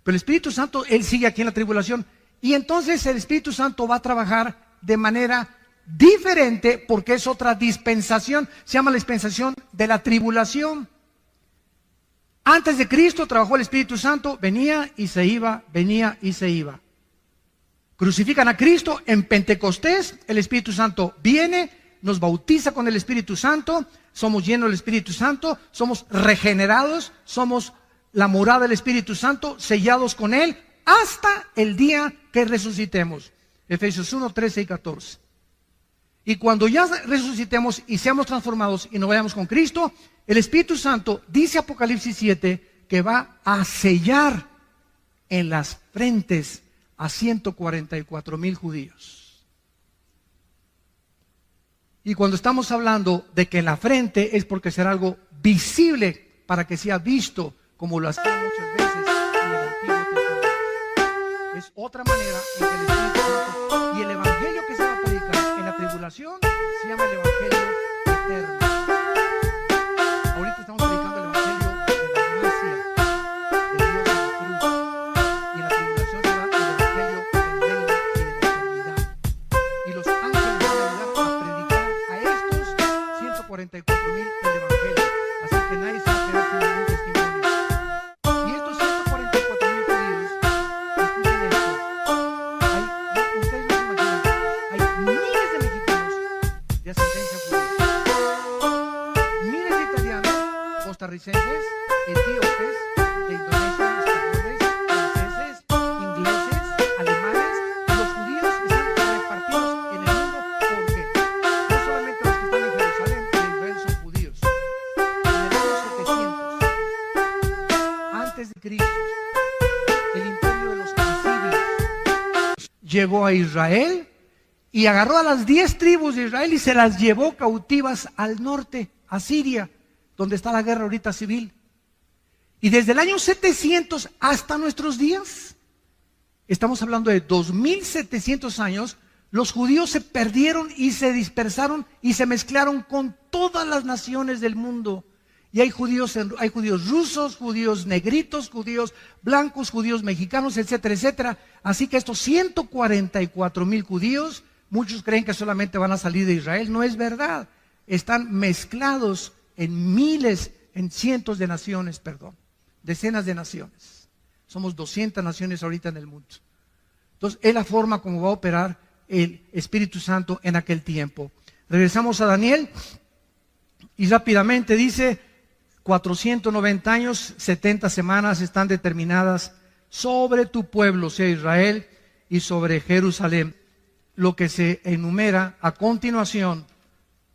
Pero el Espíritu Santo, Él sigue aquí en la tribulación. Y entonces el Espíritu Santo va a trabajar de manera diferente, porque es otra dispensación. Se llama la dispensación de la tribulación. Antes de Cristo trabajó el Espíritu Santo, venía y se iba, venía y se iba. Crucifican a Cristo en Pentecostés, el Espíritu Santo viene, nos bautiza con el Espíritu Santo, somos llenos del Espíritu Santo, somos regenerados, somos la morada del Espíritu Santo, sellados con Él, hasta el día que resucitemos. Efesios 1, 13 y 14. Y cuando ya resucitemos y seamos transformados y nos vayamos con Cristo, el Espíritu Santo, dice Apocalipsis 7, que va a sellar en las frentes a 144,000 judíos. Y cuando estamos hablando de que en la frente, es porque será algo visible para que sea visto, como lo hacía muchas veces en el Antiguo Testamento. Es otra manera en que el Espíritu Santo y el Evangelio tribulación se llama el Evangelio eterno. Ahorita estamos predicando el Evangelio de la gracia de Dios en la cruz. Y en la tribulación será el Evangelio del reino y de la eternidad. Y los ángeles van a ayudar a predicar a estos 144,000 el Evangelio. Así que nadie se va a quedar sin ningún testimonio. Y estos 144,000 judíos, escuchen esto, ustedes no se imaginan, hay miles de mexicanos de ascendencia judía, miles de italianos, costarricenses, etíopes, de Indonesia, españoles, franceses, ingleses, alemanes. Los judíos están repartidos en el mundo porque no solamente los que están en Jerusalén y en Israel son judíos. En el año 700 antes de Cristo, el imperio de los asirios llegó a Israel y agarró a las 10 tribus de Israel y se las llevó cautivas al norte, a Siria, donde está la guerra ahorita civil. Y desde el año 700 hasta nuestros días, estamos hablando de 2700 años, los judíos se perdieron y se dispersaron y se mezclaron con todas las naciones del mundo. Y hay judíos rusos, judíos negritos, judíos blancos, judíos mexicanos, etcétera, etcétera. Así que estos 144,000 judíos, muchos creen que solamente van a salir de Israel. No es verdad. Están mezclados en miles, en cientos de naciones, perdón. Decenas de naciones. Somos 200 naciones ahorita en el mundo. Entonces, es la forma como va a operar el Espíritu Santo en aquel tiempo. Regresamos a Daniel y rápidamente dice: 490 años, 70 semanas están determinadas sobre tu pueblo, o sea, Israel, y sobre Jerusalén. Lo que se enumera a continuación,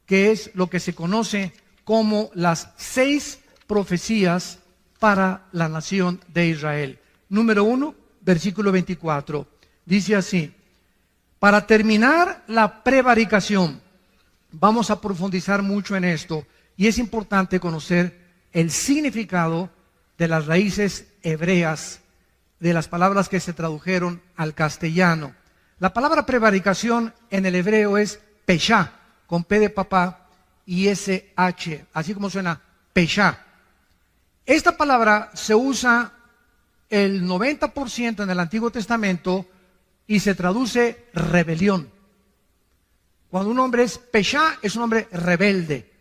que es lo que se conoce como las 6 profecías para la nación de Israel. Número 1, versículo 24. Dice así: para terminar la prevaricación, vamos a profundizar mucho en esto, y es importante conocer el significado de las raíces hebreas, de las palabras que se tradujeron al castellano. La palabra prevaricación en el hebreo es peshá, con P de papá y SH, así como suena peshá. Esta palabra se usa el 90% en el Antiguo Testamento y se traduce rebelión. Cuando un hombre es peshá, es un hombre rebelde.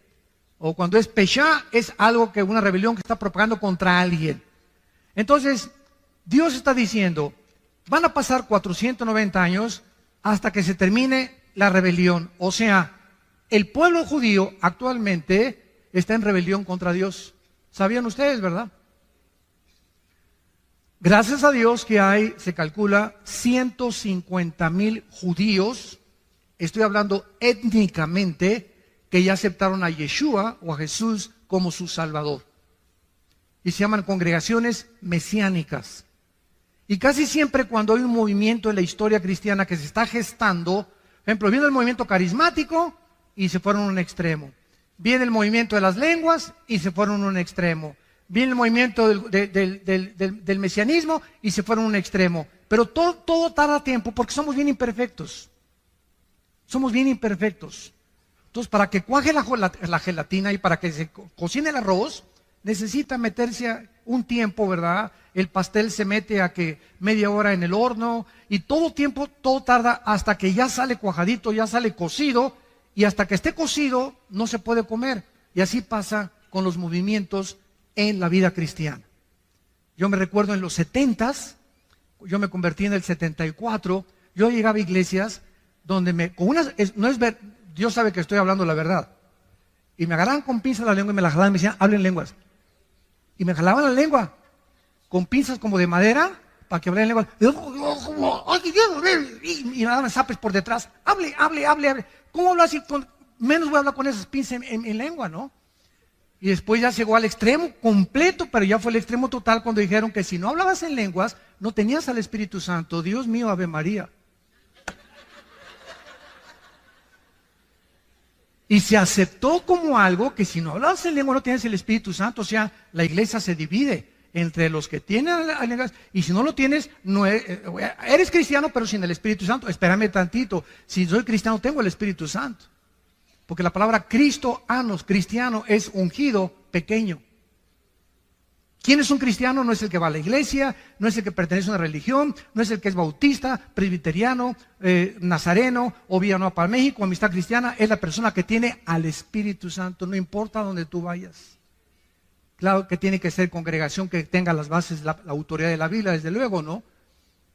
O cuando es peshá, es algo que una rebelión que está propagando contra alguien. Entonces, Dios está diciendo: van a pasar 490 años hasta que se termine la rebelión. O sea, el pueblo judío actualmente está en rebelión contra Dios. ¿Sabían ustedes, verdad? Gracias a Dios que hay, se calcula, 150,000 judíos, estoy hablando étnicamente, que ya aceptaron a Yeshua o a Jesús como su Salvador. Y se llaman congregaciones mesiánicas. Y casi siempre cuando hay un movimiento en la historia cristiana que se está gestando, por ejemplo, viene el movimiento carismático y se fueron a un extremo. Viene el movimiento de las lenguas y se fueron a un extremo. Viene el movimiento del mesianismo y se fueron a un extremo. Pero todo tarda tiempo porque somos bien imperfectos. Somos bien imperfectos. Entonces, para que cuaje la gelatina y para que se cocine el arroz, necesita meterse un tiempo, ¿verdad? El pastel se mete a que media hora en el horno y todo tarda hasta que ya sale cuajadito, ya sale cocido, y hasta que esté cocido no se puede comer. Y así pasa con los movimientos en la vida cristiana. Yo me recuerdo en los 70s, yo me convertí en el 74, yo llegaba a iglesias donde Dios sabe que estoy hablando la verdad. Y me agarraban con pinzas la lengua y me la jalaban y me decían: hablen lenguas. Y me jalaban la lengua con pinzas como de madera para que hablen lenguas. Y me daban zapes por detrás. Hable. ¿Cómo hablo así? Menos voy a hablar con esas pinzas en lengua, ¿no? Y después ya llegó al extremo completo, pero ya fue el extremo total cuando dijeron que si no hablabas en lenguas, no tenías al Espíritu Santo. Dios mío, Ave María. Y se aceptó como algo que si no hablabas en lengua no tienes el Espíritu Santo. O sea, la iglesia se divide entre los que tienen y si no lo tienes, no eres cristiano pero sin el Espíritu Santo. Espérame tantito, si soy cristiano tengo el Espíritu Santo, porque la palabra cristiano es ungido pequeño. ¿Quién es un cristiano? No es el que va a la iglesia, no es el que pertenece a una religión, no es el que es bautista, presbiteriano, nazareno o Villanueva para México, Amistad Cristiana. Es la persona que tiene al Espíritu Santo, no importa dónde tú vayas. Claro que tiene que ser congregación que tenga las bases, la autoridad de la Biblia, desde luego, ¿no?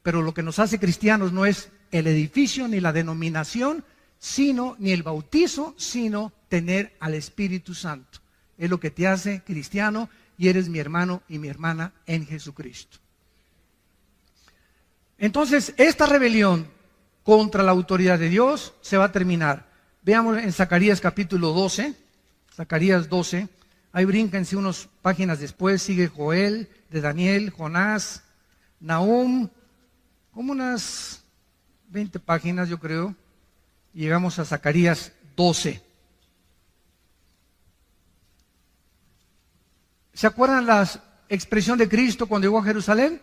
Pero lo que nos hace cristianos no es el edificio ni la denominación, ni el bautizo, sino tener al Espíritu Santo. Es lo que te hace cristiano. Y eres mi hermano y mi hermana en Jesucristo. Entonces, esta rebelión contra la autoridad de Dios se va a terminar. Veamos en Zacarías capítulo 12. Zacarías 12. Ahí brínquense unas páginas después. Sigue Joel, de Daniel, Jonás, Nahum. Como unas 20 páginas, yo creo. Y llegamos a Zacarías 12. ¿Se acuerdan la expresión de Cristo cuando llegó a Jerusalén?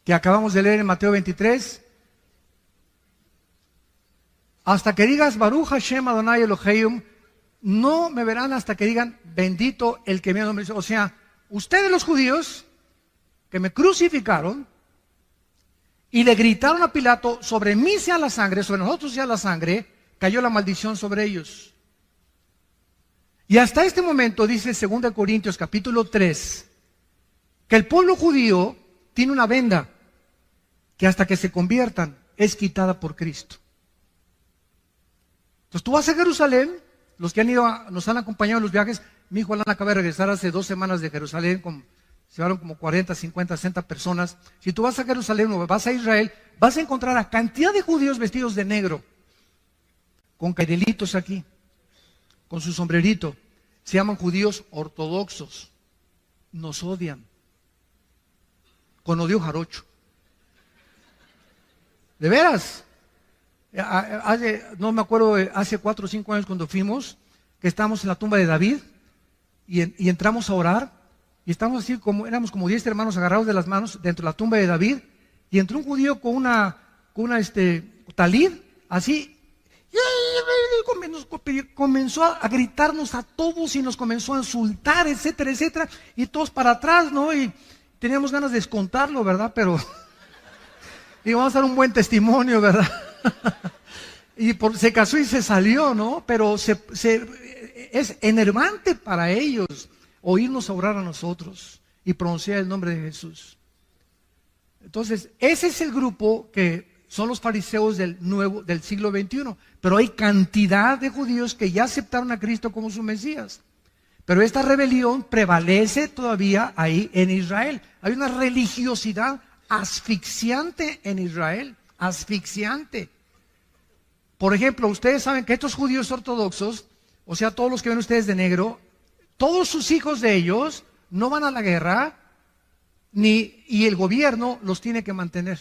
Que acabamos de leer en Mateo 23. Hasta que digas Baruch Hashem Adonai Elohim, no me verán hasta que digan bendito el que me ha nombrado. O sea, ustedes los judíos que me crucificaron y le gritaron a Pilato, sobre mí sea la sangre, sobre nosotros sea la sangre, cayó la maldición sobre ellos. Y hasta este momento, dice 2 Corintios capítulo 3, que el pueblo judío tiene una venda que hasta que se conviertan es quitada por Cristo. Entonces tú vas a Jerusalén, los que han ido, nos han acompañado en los viajes, mi hijo Alan acaba de regresar hace 2 semanas de Jerusalén, se llevaron como 40, 50, 60 personas. Si tú vas a Jerusalén o vas a Israel, vas a encontrar a cantidad de judíos vestidos de negro, con cairelitos aquí, con su sombrerito. Se llaman judíos ortodoxos. Nos odian. Con odio jarocho. ¿De veras? No me acuerdo, hace 4 o 5 años cuando fuimos, que estábamos en la tumba de David y entramos a orar y estábamos así, éramos como 10 hermanos agarrados de las manos dentro de la tumba de David y entró un judío con una talid, así, comenzó a gritarnos a todos y nos comenzó a insultar, etcétera, etcétera, y todos para atrás, ¿no? Y teníamos ganas de descontarlo, ¿verdad? Pero y vamos a dar un buen testimonio, ¿verdad? Y se casó y se salió, ¿no? Pero es enervante para ellos oírnos orar a nosotros y pronunciar el nombre de Jesús. Entonces, ese es el grupo que son los fariseos del siglo XXI. Pero hay cantidad de judíos que ya aceptaron a Cristo como su Mesías. Pero esta rebelión prevalece todavía ahí en Israel. Hay una religiosidad asfixiante en Israel. Asfixiante. Por ejemplo, ustedes saben que estos judíos ortodoxos, o sea, todos los que ven ustedes de negro, todos sus hijos de ellos no van a la guerra, y el gobierno los tiene que mantener.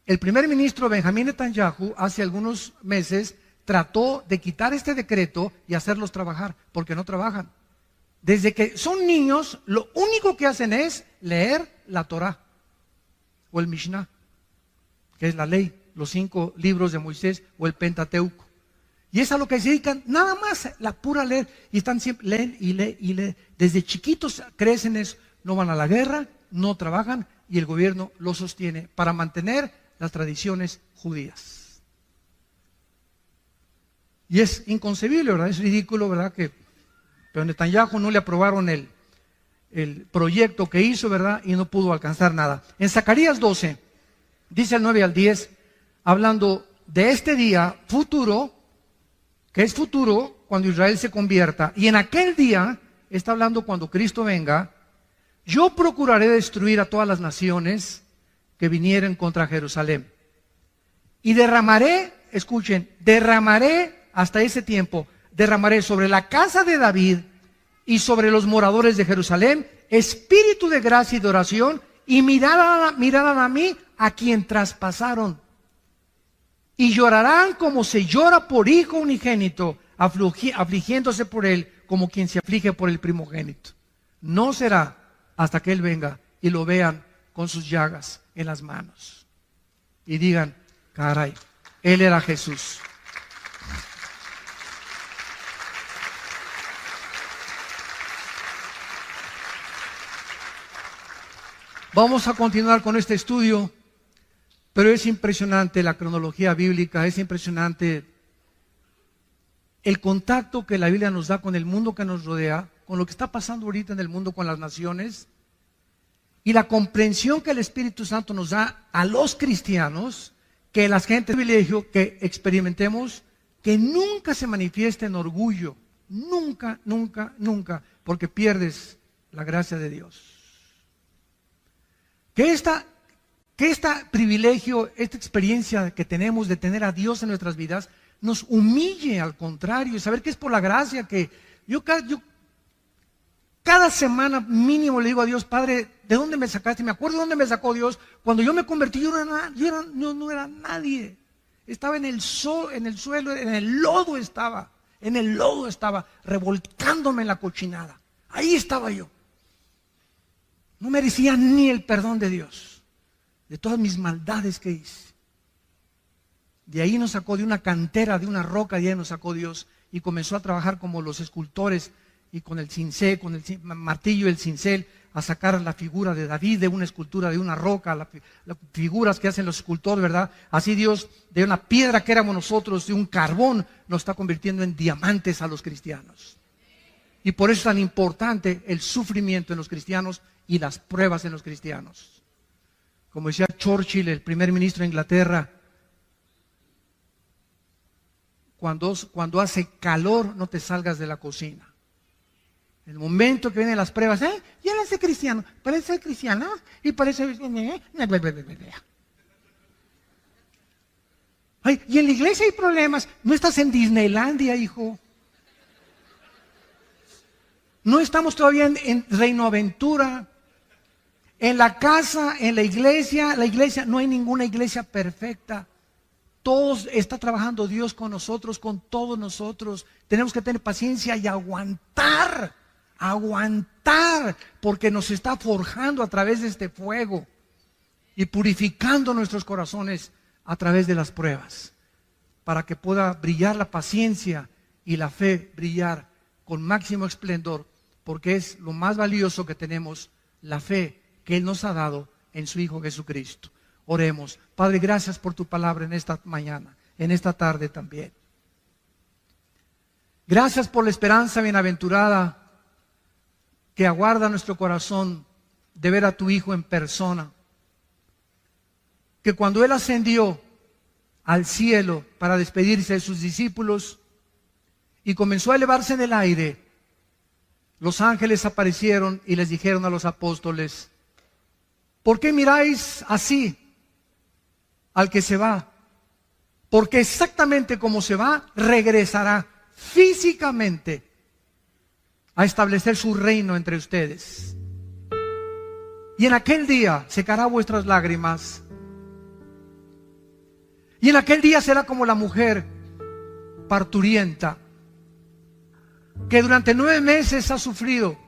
El primer ministro Benjamín Netanyahu hace algunos meses trató de quitar este decreto y hacerlos trabajar, porque no trabajan. Desde que son niños, lo único que hacen es leer la Torah o el Mishnah, que es la ley, los 5 libros de Moisés o el Pentateuco. Y es a lo que se dedican, nada más, la pura leer. Y están siempre, leen y leen y leen. Desde chiquitos crecen eso, no van a la guerra, no trabajan y el gobierno los sostiene para mantener las tradiciones judías. Y es inconcebible, ¿verdad? Es ridículo, ¿verdad? Pero Netanyahu no le aprobaron el proyecto que hizo, ¿verdad? Y no pudo alcanzar nada. En Zacarías 12, dice el 9 al 10, hablando de este día futuro, que es futuro cuando Israel se convierta, y en aquel día, está hablando cuando Cristo venga, yo procuraré destruir a todas las naciones que vinieren contra Jerusalén. Y derramaré, escuchen, derramaré hasta ese tiempo, derramaré sobre la casa de David y sobre los moradores de Jerusalén espíritu de gracia y de oración, y mirarán a mí a quien traspasaron. Y llorarán como se llora por hijo unigénito, afligiéndose por él, como quien se aflige por el primogénito. No será hasta que Él venga y lo vean con sus llagas en las manos. Y digan, caray, Él era Jesús. Vamos a continuar con este estudio, pero es impresionante la cronología bíblica, es impresionante el contacto que la Biblia nos da con el mundo que nos rodea, con lo que está pasando ahorita en el mundo con las naciones, y la comprensión que el Espíritu Santo nos da a los cristianos, que la gente privilegio que experimentemos, que nunca se manifieste en orgullo, nunca, nunca, nunca, porque pierdes la gracia de Dios. Que este privilegio, esta experiencia que tenemos de tener a Dios en nuestras vidas, nos humille al contrario, y saber que es por la gracia que yo cada semana mínimo le digo a Dios, Padre, ¿de dónde me sacaste? Me acuerdo de dónde me sacó Dios. Cuando yo me convertí, yo no era nadie. Estaba en el suelo, en el lodo estaba, revolcándome en la cochinada. Ahí estaba yo. No merecía ni el perdón de Dios, de todas mis maldades que hice. De ahí nos sacó, de una cantera, de una roca, de ahí nos sacó Dios y comenzó a trabajar como los escultores y con el cincel, con el martillo y el cincel, a sacar la figura de David de una escultura, de una roca, las figuras que hacen los escultores, ¿verdad? Así Dios, de una piedra que éramos nosotros, de un carbón, nos está convirtiendo en diamantes a los cristianos. Y por eso es tan importante el sufrimiento en los cristianos y las pruebas en los cristianos. Como decía Churchill, el primer ministro de Inglaterra, cuando hace calor no te salgas de la cocina. En el momento que vienen las pruebas, ya no sé cristiano, parece ser cristiano y parece... Ay, y en la iglesia hay problemas. No estás en Disneylandia, hijo. No estamos todavía en Reino Aventura. En la casa, en la iglesia, no hay ninguna iglesia perfecta. Todos está trabajando Dios con nosotros, con todos nosotros. Tenemos que tener paciencia y aguantar, porque nos está forjando a través de este fuego y purificando nuestros corazones a través de las pruebas, para que pueda brillar la paciencia y la fe brillar con máximo esplendor, porque es lo más valioso que tenemos, la fe que Él nos ha dado en su Hijo Jesucristo. Oremos. Padre, gracias por tu palabra en esta mañana, en esta tarde también. Gracias por la esperanza bienaventurada que aguarda nuestro corazón de ver a tu Hijo en persona. Que cuando Él ascendió al cielo para despedirse de sus discípulos y comenzó a elevarse en el aire, los ángeles aparecieron y les dijeron a los apóstoles: ¿por qué miráis así al que se va? Porque exactamente como se va, regresará físicamente a establecer su reino entre ustedes. Y en aquel día secará vuestras lágrimas. Y en aquel día será como la mujer parturienta, que durante 9 meses ha sufrido.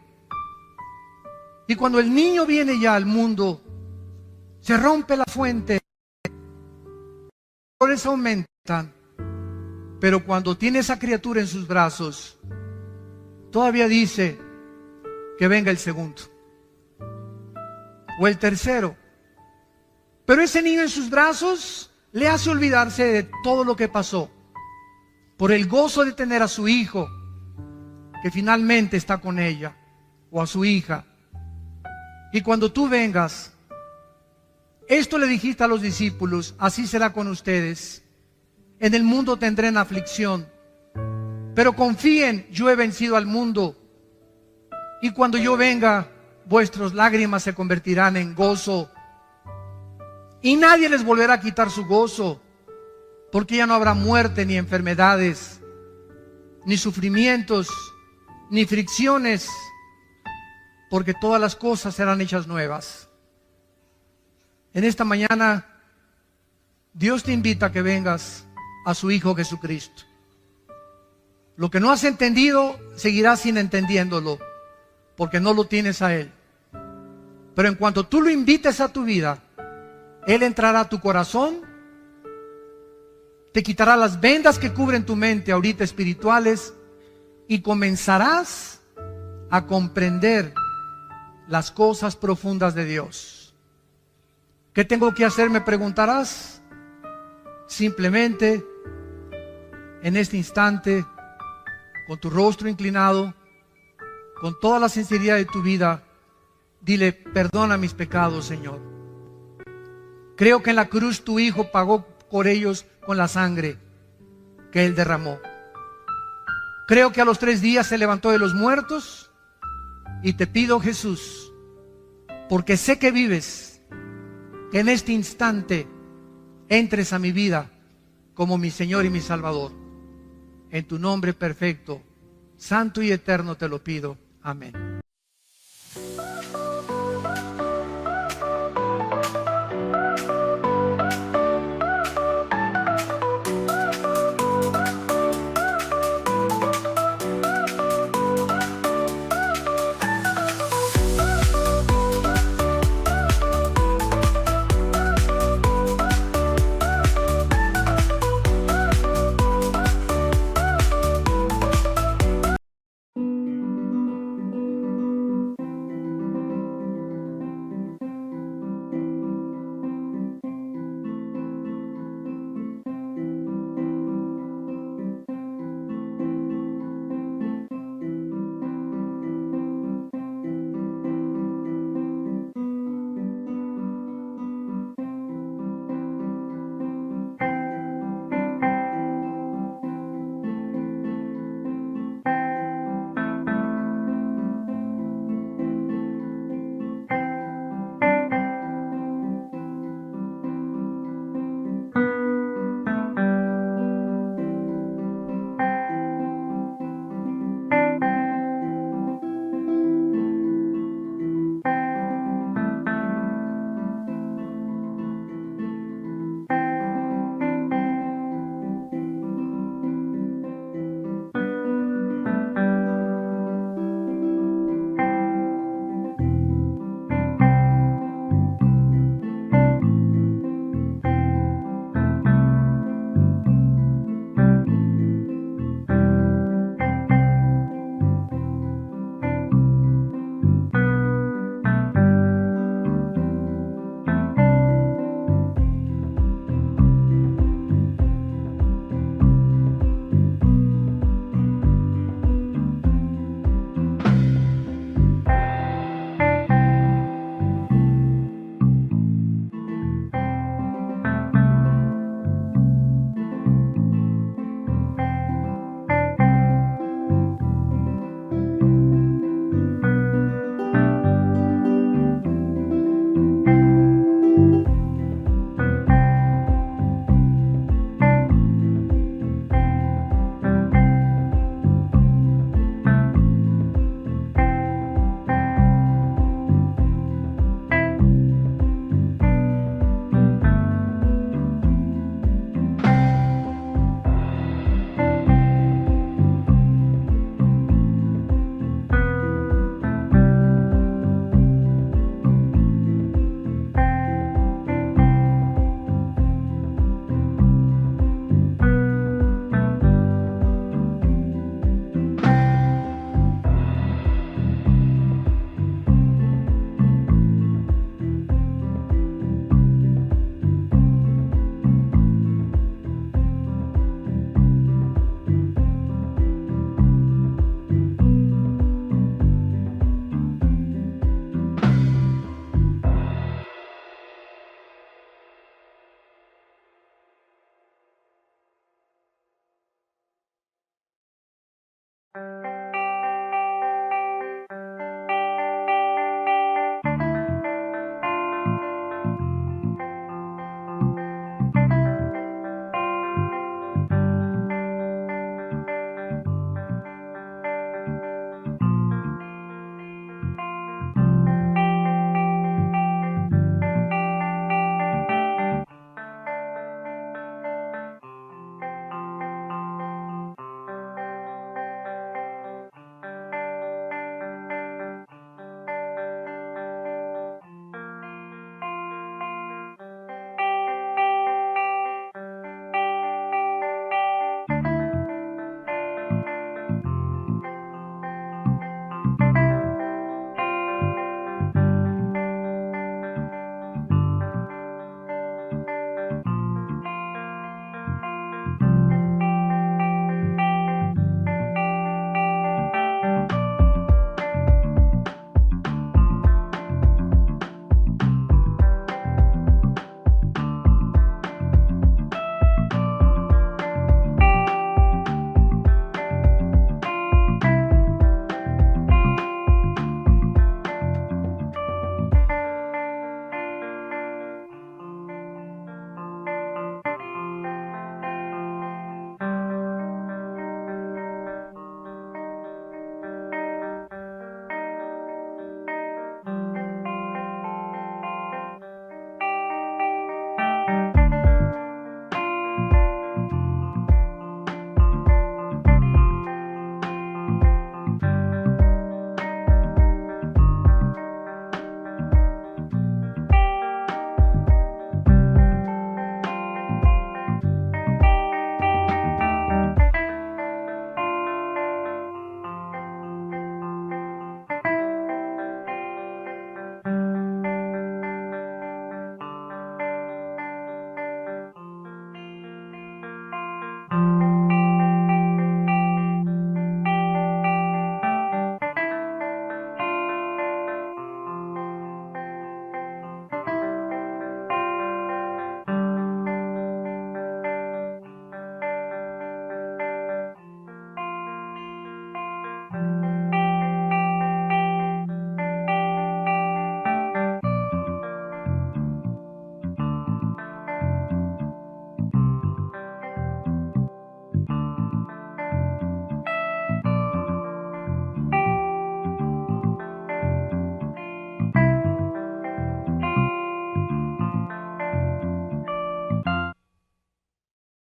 Y cuando el niño viene ya al mundo, se rompe la fuente, los dolores aumentan, pero cuando tiene esa criatura en sus brazos, todavía dice que venga el segundo o el tercero. Pero ese niño en sus brazos le hace olvidarse de todo lo que pasó, por el gozo de tener a su hijo, que finalmente está con ella, o a su hija. Y cuando tú vengas, esto le dijiste a los discípulos: así será con ustedes. En el mundo tendrán aflicción, pero confíen, yo he vencido al mundo. Y cuando yo venga, vuestras lágrimas se convertirán en gozo. Y nadie les volverá a quitar su gozo, porque ya no habrá muerte, ni enfermedades, ni sufrimientos, ni fricciones, porque todas las cosas serán hechas nuevas. En esta mañana, Dios te invita a que vengas a su Hijo Jesucristo. Lo que no has entendido, seguirás sin entendiéndolo, porque no lo tienes a Él. Pero en cuanto tú lo invites a tu vida, Él entrará a tu corazón, te quitará las vendas que cubren tu mente ahorita espirituales, y comenzarás a comprender las cosas profundas de Dios. ¿Qué tengo que hacer?, me preguntarás. Simplemente, en este instante, con tu rostro inclinado, con toda la sinceridad de tu vida, dile: perdona mis pecados, Señor. Creo que en la cruz tu Hijo pagó por ellos con la sangre que Él derramó. Creo que a los 3 días se levantó de los muertos, y te pido, Jesús, porque sé que vives, que en este instante entres a mi vida como mi Señor y mi Salvador. En tu nombre perfecto, santo y eterno te lo pido. Amén.